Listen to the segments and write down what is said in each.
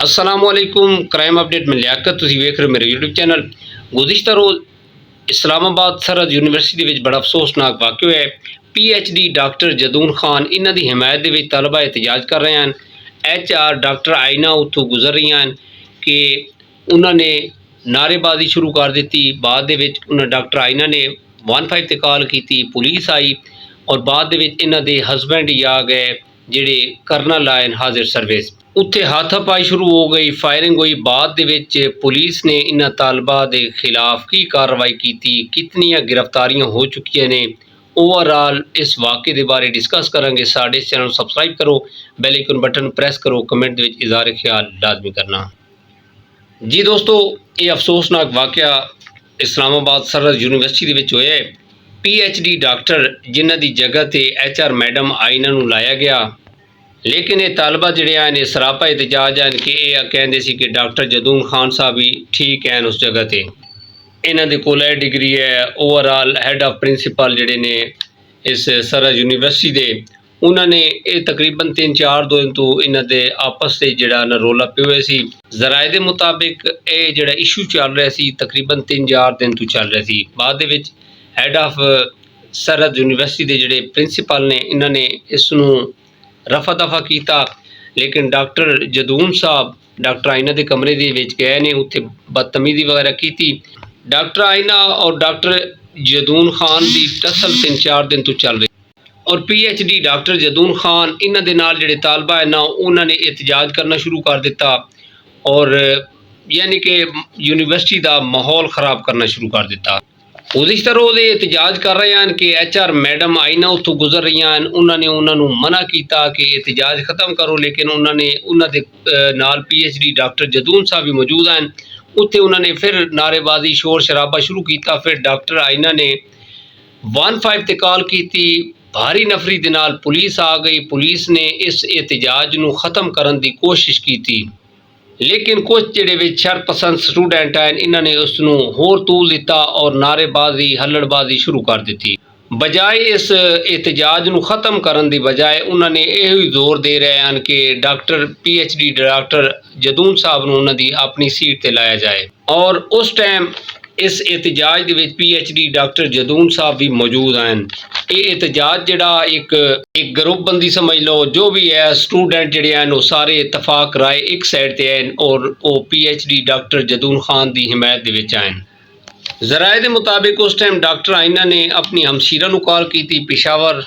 असलामुअलैकुम crime update में लियाकत तुसीं वेख रहे हो मेरे यूट्यूब चैनल। गुज़िश्ता रोज़ इस्लामाबाद सरहद यूनीवर्सिटी विच बड़ा अफसोसनाक वाक़या है। PhD डॉक्टर जदून खान इन्हां दी हिमायत दे विच तलबा एहतजाज कर रहे हैं। HR डॉक्टर आइना उत्थों गुजर रही हैं कि उन्होंने नारेबाजी शुरू कर दी। बाद दे विच उन्हां डॉक्टर आइना ने 15 ते कॉल की, पुलिस आई और बाद दे विच इन्हां दे हसबैंड ही आ गए जिहड़े कर्नल आए हाजिर सर्विस। उत्थे हाथापाई शुरू हो गई, फायरिंग हुई। बाद दे विच पुलिस ने इन्हां तालबा दे खिलाफ की कार्रवाई की, कितनियां गिरफ्तारियां हो चुकियां ने, ओवरऑल इस वाक़े के बारे डिस्कस करांगे। साडे इस चैनल सबसक्राइब करो, बैल आइकन बटन प्रेस करो, कमेंट दे विच इज़हार ख्याल लाजमी करना। जी दोस्तों, ये अफसोसनाक वाक़या इस्लामाबाद सरहद यूनीवर्सिटी दे विच होया है। PhD डॉक्टर जिन्हां दी जगह ते HR मैडम आइना नूं लाया गया, लेकिन ये तालबा जिहड़े हैं सरापा एहतजाज हैं कि ये कहंदे सी कि डॉक्टर जदून खान साहब ही ठीक हैं उस जगह ते। इन्हां दे कोल डिग्री है। ओवरऑल हैड ऑफ प्रिंसीपल जिहड़े ने इस सरहद यूनीवर्सिटी दे, उन्होंने ये तकरीबन 3-4 दिन तो इन्हां दे आपस से जिहड़ा ना रौला पिया होया सी। ज़राए दे मुताबिक ये जिहड़ा इशू चल रहा सी तकरीबन 3-4 दिन तो चल रहा सी। बाद दे विच हैड ऑफ सरहद यूनीवर्सिटी दे जिहड़े प्रिंसीपल ने इन्होंने इसनूं रफा दफा किया, लेकिन डॉक्टर जदून साहब डॉक्टर आइना के कमरे दे विच गए ने, उत्थे बदतमीजी वगैरह की। डॉक्टर आइना और डॉक्टर जदून खान की टसल 3-4 दिन तो चल रही और PhD डॉक्टर जदून खान इन्हां दे नाल जिहड़े तालबा है ना उन्होंने एहतजाज करना शुरू कर दिता और यानी कि यूनीवर्सिटी का माहौल खराब करना शुरू कर दिता। गुज़िश्ता रोज़ एहतजाज कर रहे हैं कि HR मैडम आइना उत्थों गुजर रही हैं, उन्होंने उन्होंने मना किया कि एहतजाज ख़त्म करो, लेकिन उन्होंने उन्होंने नाल PhD डॉक्टर जदून साहब भी मौजूद हैं। उत्थे उन्होंने फिर नारेबाजी शोर शराबा शुरू किया। फिर डॉक्टर आइना ने 15 ते कॉल की, भारी नफरी दे नाल पुलिस आ गई। पुलिस ने इस एहतजाज नूं ख़त्म करने की कोशिश की, लेकिन कुछ जिहड़े शरपसंद स्टूडेंट हैं इन्होंने उसनूं होर तूल दिता और नारेबाजी हल्लड़बाजी शुरू कर दी। बजाय इस एहतजाज नूं ख़त्म करने की बजाय उन्होंने यह जोर दे रहे हैं कि डॉक्टर PhD डॉक्टर जदून साहब नूं उन्हां दी अपनी सीट ते लाया जाए। और उस टाइम इस एहतजाज दे विच PhD डॉक्टर जदून साहब भी मौजूद हैं। ये एहतजाज जिहड़ा एक ग्रुपबंदी समझ लो, जो भी है स्टूडेंट जिहड़े हैं वो सारे इतफाक राय एक साइड ते हैं और वो PhD डॉक्टर जदून खान की हिमायत दे विच हैं। ज़राए दे मुताबिक उस टाइम डॉक्टर आइना ने अपनी हमशीरा नूं कॉल की थी पेशावर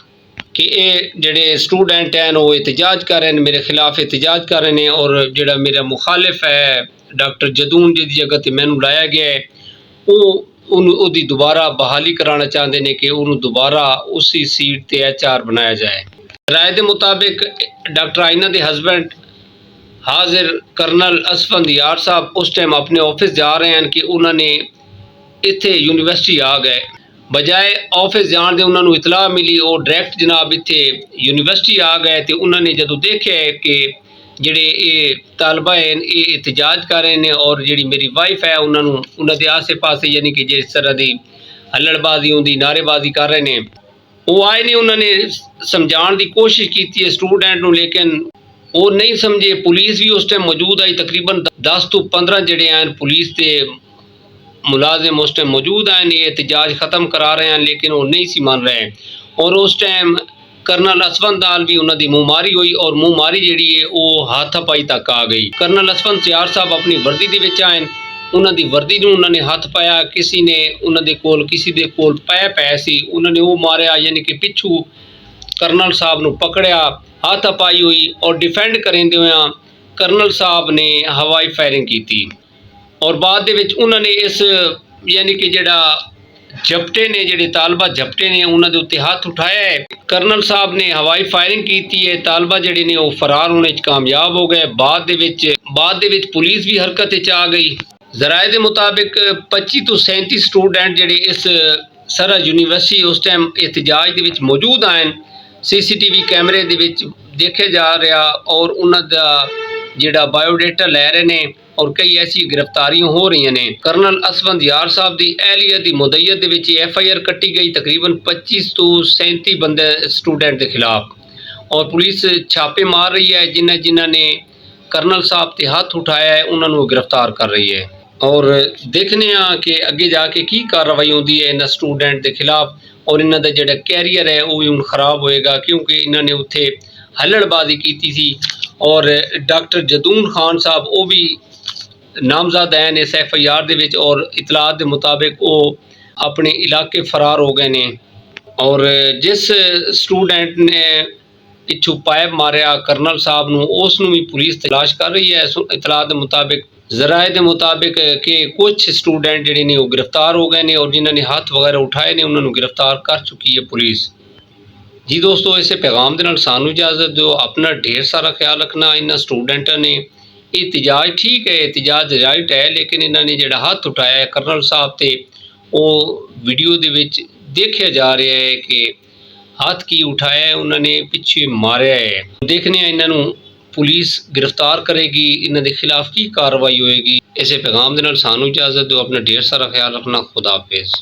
कि ये जिहड़े स्टूडेंट हैं वो एहतजाज कर रहे हैं, मेरे खिलाफ एहतजाज कर रहे हैं और जिहड़ा मेरा मुखालिफ है डॉक्टर जदून जी की जगह ते मैनूं लाया गया है, वो दोबारा बहाली कराना चाहते हैं कि उन्होंने दोबारा उसी सीट ते HR बनाया जाए। राय के मुताबिक डॉक्टर आइना के हसबैंड हाजिर कर्नल असफंद यार साहब उस टाइम अपने ऑफिस जा रहे हैं कि उन्होंने इत्थे यूनीवर्सिटी आ गए। बजाय ऑफिस जाने के उन्होंने इतला मिली, वो डायरैक्ट जनाब इत्थे यूनीवर्सिटी आ गए। तो उन्होंने जो देखा है कि जिहड़े ये तालबा हैं ये एहतजाज कर रहे हैं और जिहड़ी मेरी वाइफ है उन्होंने आसे पासे यानी कि जिस तरह की हल्लड़बाजी होंदी नारेबाजी कर रहे हैं, वो आए ने उन्होंने समझाने की कोशिश की है स्टूडेंट नूं, लेकिन वो नहीं समझे। पुलिस भी उस टाइम मौजूद आई, तकरीबन 10 तो 15 जिहड़े हैं पुलिस के मुलाजिम उस टाइम मौजूद हैं। ये एहतजाज ख़त्म करा रहे हैं, लेकिन वो नहीं सी मान रहे। और उस टाइम कर्नल असफंद नाल भी उन्होंने मुँहमारी हुई और मुँहमारी जिहड़ी है वो हाथापाई तक आ गई। कर्नल असफंद यार साहब अपनी वर्दी दे विच आए, उन्होंने वर्दी नूं उन्होंने हथ पाया, किसी ने उन्होंने किसी दे कोल पै सी, उन्होंने वो मारिया, यानी कि पिछू कर्नल साहब नूं पकड़िया, हाथापाई हुई और डिफेंड करेंदे होया कर्नल साहब ने हवाई फायरिंग की। और बाद दे विच उन्होंने इस यानी कि जिहड़ा झपटे ने जिहड़े तालबा झपटे ने उन्होंने उत्ते हाथ उठाया है। कर्नल साहब ने हवाई फायरिंग की है, तालबा जिहड़े ने वो फरार होने कामयाब हो गए। बाद दे विच पुलिस भी हरकत विच आ गई। ज़राए के मुताबिक 25 तो 37 स्टूडेंट जिहड़े इस सरहद यूनीवर्सिटी उस टाइम एहतजाज दे विच मौजूद हैं, CCTV कैमरे दे विच देखे जा रहा और उन्होंने जिहड़ा बायोडेटा लै रहे हैं और कई ऐसी गिरफ्तारियां हो रही ने। कर्नल असफंद यार साहब की अहलियत की मुद्दत दे विच FIR कट्टी गई तकरीबन 25 तो 37 बंदे स्टूडेंट के खिलाफ, और पुलिस छापे मार रही है जिन्हें ने ਕਰਨਲ ਸਾਹਿਬ ਤੇ ਹੱਥ ਉਠਾਇਆ ਹੈ ਉਹਨਾਂ ਨੂੰ ਗ੍ਰਿਫਤਾਰ ਕਰ ਰਹੀ ਹੈ। ਔਰ ਦੇਖਦੇ ਹਾਂ ਕਿ ਅੱਗੇ ਜਾ ਕੇ ਕੀ ਕਾਰਵਾਈ ਹੁੰਦੀ ਹੈ ਇਹਨਾਂ ਸਟੂਡੈਂਟ ਦੇ ਖਿਲਾਫ। ਔਰ ਇਹਨਾਂ ਦਾ ਜਿਹੜਾ ਕੈਰੀਅਰ ਹੈ ਉਹ ਵੀ ਹੁਣ ਖਰਾਬ ਹੋਏਗਾ, ਕਿਉਂਕਿ ਇਹਨਾਂ ਨੇ ਉੱਥੇ ਹੱਲੜਬਾਜ਼ੀ ਕੀਤੀ ਸੀ। ਔਰ ਡਾਕਟਰ ਜਦੂਨ ਖਾਨ ਸਾਹਿਬ ਉਹ ਵੀ ਨਾਮਜ਼ਦ ਹੈ ਇਸ FIR ਦੇ ਵਿੱਚ, ਔਰ ਇਤਲਾਤ ਦੇ ਮੁਤਾबिक ਉਹ ਆਪਣੇ ਇਲਾਕੇ ਫਰਾਰ ਹੋ ਗਏ ਨੇ। ਔਰ ਜਿਸ ਸਟੂਡੈਂਟ ਨੇ ਪਿੱਛੋਂ ਪਾਇਪ ਮਾਰਿਆ ਕਰਨਲ ਸਾਹਿਬ ਨੂੰ, ਉਸ ਨੂੰ ਵੀ ਪੁਲਿਸ ਤਲਾਸ਼ ਕਰ ਰਹੀ ਹੈ। ਇਤਲਾਤ ਦੇ ਮੁਤਾबिक, ਜ਼ਰਾਏ ਦੇ ਮੁਤਾबिक ਕਿ ਕੁਝ ਸਟੂਡੈਂਟ ਜਿਹੜੇ ਨੇ ਉਹ ਗ੍ਰਿਫਤਾਰ ਹੋ ਗਏ ਨੇ, ਔਰ ਜਿਨ੍ਹਾਂ ਨੇ ਹੱਥ ਵਗੈਰਾ ਉਠਾਏ ਨੇ ਉਹਨਾਂ ਨੂੰ ਗ੍ਰਿਫਤਾਰ ਕਰ ਚੁੱਕੀ ਹੈ ਪੁਲਿਸ। ਜੀ ਦੋਸਤੋ, ਇਸੇ ਪੈਗਾਮ ਦੇ ਨਾਲ ਸਾਨੂੰ ਇਜਾਜ਼ਤ ਦਿਓ। ਆਪਣਾ ਢੇਰ ਸਾਰਾ ਖਿਆਲ ਰੱਖਣਾ। ਇਹਨਾਂ ਸਟੂਡੈਂਟਾਂ ਨੇ ਇhtਜਾਜ ਠੀਕ ਹੈ, ਇhtਜਾਜ ਰਾਈਟ ਹੈ, ਲੇਕਿਨ ਇਹਨਾਂ ਨੇ ਜਿਹੜਾ ਹੱਥ ਉਠਾਇਆ ਹੈ ਕਰਨਲ ਸਾਹਿਬ ਤੇ, ਉਹ ਵੀਡੀਓ ਦੇ ਵਿੱਚ ਦੇਖਿਆ ਜਾ ਰਿਹਾ ਹੈ ਕਿ ਹੱਥ ਕੀ ਉਠਾਇਆ ਹੈ, ਉਹਨਾਂ ਨੇ ਪਿੱਛੇ ਮਾਰਿਆ ਹੈ। ਦੇਖਦੇ ਹਾਂ ਇਹਨਾਂ ਨੂੰ ਪੁਲਿਸ ਗ੍ਰਿਫਤਾਰ ਕਰੇਗੀ, ਇਹਨਾਂ ਦੇ ਖਿਲਾਫ ਕੀ ਕਾਰਵਾਈ ਹੋਏਗੀ। ਇਸੇ ਪੈਗਾਮ ਦੇ ਨਾਲ ਸਾਨੂੰ ਇਜਾਜ਼ਤ ਦਿਓ। ਆਪਣਾ ਢੇਰ ਸਾਰਾ ਖਿਆਲ ਰੱਖਣਾ। ਖੁਦਾ ਹਾਫਿਜ਼।